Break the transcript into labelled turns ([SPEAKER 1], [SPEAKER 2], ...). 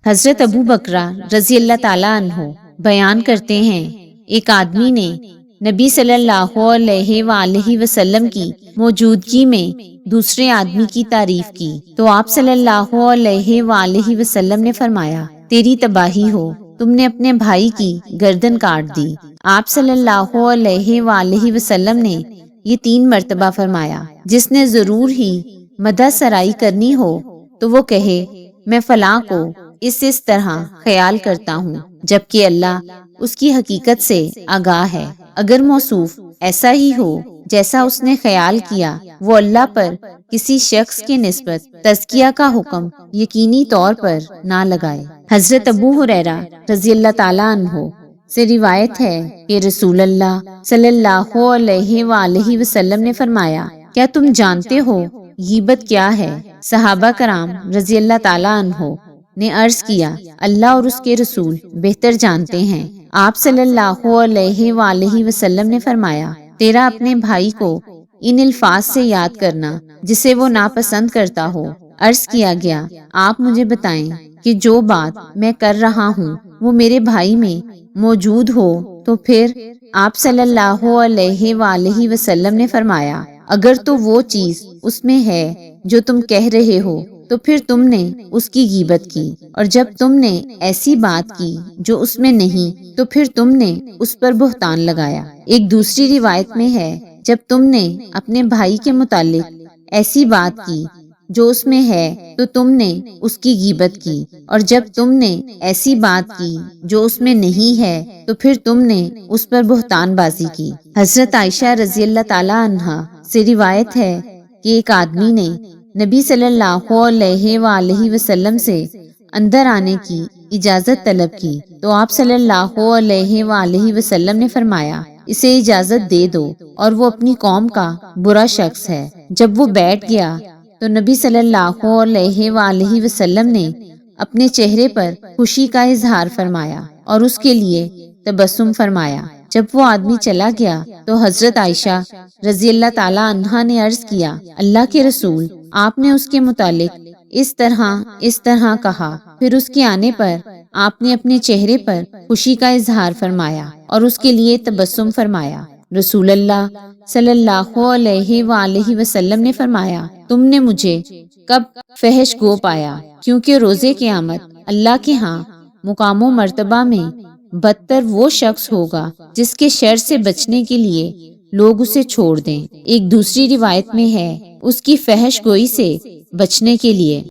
[SPEAKER 1] حضرت ابو بکرہ رضی اللہ تعالیٰ عنہ بیان کرتے ہیں، ایک آدمی نے نبی صلی اللہ علیہ وآلہ وسلم کی موجودگی میں دوسرے آدمی کی تعریف کی تو آپ صلی اللہ علیہ وآلہ وسلم نے فرمایا، تیری تباہی ہو، تم نے اپنے بھائی کی گردن کاٹ دی۔ آپ صلی اللہ علیہ وآلہ وسلم نے یہ 3 مرتبہ فرمایا۔ جس نے ضرور ہی مدح سرائی کرنی ہو تو وہ کہے، میں فلاں کو اس طرح خیال کرتا ہوں، جبکہ اللہ اس کی حقیقت سے آگاہ ہے۔ اگر موصوف ایسا ہی ہو جیسا اس نے خیال کیا، وہ اللہ پر کسی شخص کے نسبت تزکیہ کا حکم یقینی طور پر نہ لگائے۔ حضرت ابو ہریرہ رضی اللہ تعالیٰ عنہ سے روایت ہے کہ رسول اللہ صلی اللہ علیہ وآلہ وسلم نے فرمایا، کیا تم جانتے ہو غیبت کیا ہے؟ صحابہ کرام رضی اللہ تعالیٰ عنہ نے عرض کیا، اللہ اور اس کے رسول بہتر جانتے ہیں۔ آپ صلی اللہ علیہ وآلہ وسلم نے فرمایا، تیرا اپنے بھائی کو ان الفاظ سے یاد کرنا جسے وہ ناپسند کرتا ہو۔ عرض کیا گیا، آپ مجھے بتائیں کہ جو بات میں کر رہا ہوں وہ میرے بھائی میں موجود ہو تو پھر؟ آپ صلی اللہ علیہ وآلہ وسلم نے فرمایا، اگر تو وہ چیز اس میں ہے جو تم کہہ رہے ہو تو پھر تم نے اس کی غیبت کی، اور جب تم نے ایسی بات کی جو اس میں نہیں تو پھر تم نے اس پر بہتان لگایا۔ ایک دوسری روایت میں ہے، جب تم نے اپنے بھائی کے متعلق ایسی بات کی جو اس میں ہے تو تم نے اس کی غیبت کی، اور جب تم نے ایسی بات کی جو اس میں نہیں ہے تو پھر تم نے اس پر بہتان بازی کی۔ حضرت عائشہ رضی اللہ تعالیٰ عنہا سے روایت ہے کہ ایک آدمی نے نبی صلی اللہ علیہ وآلہ وسلم سے اندر آنے کی اجازت طلب کی تو آپ صلی اللہ علیہ وآلہ وسلم نے فرمایا، اسے اجازت دے دو، اور وہ اپنی قوم کا برا شخص ہے۔ جب وہ بیٹھ گیا تو نبی صلی اللہ علیہ وآلہ وسلم نے اپنے چہرے پر خوشی کا اظہار فرمایا اور اس کے لیے تبسم فرمایا۔ جب وہ آدمی چلا گیا تو حضرت عائشہ رضی اللہ تعالیٰ عنہا نے عرض کیا، اللہ کے رسول، آپ نے اس کے متعلق اس طرح کہا۔ پھر اس کے آنے پر آپ نے اپنے چہرے پر خوشی کا اظہار فرمایا اور اس کے لیے تبسم فرمایا۔ رسول اللہ صلی اللہ علیہ وآلہ وسلم نے فرمایا، تم نے مجھے کب فحش گو پایا، کیونکہ روز قیامت اللہ کے ہاں مقام و مرتبہ میں بدتر وہ شخص ہوگا جس کے شر سے بچنے کے لیے لوگ اسے چھوڑ دیں۔ ایک دوسری روایت میں ہے، اس کی فحش گوئی سے بچنے کے لیے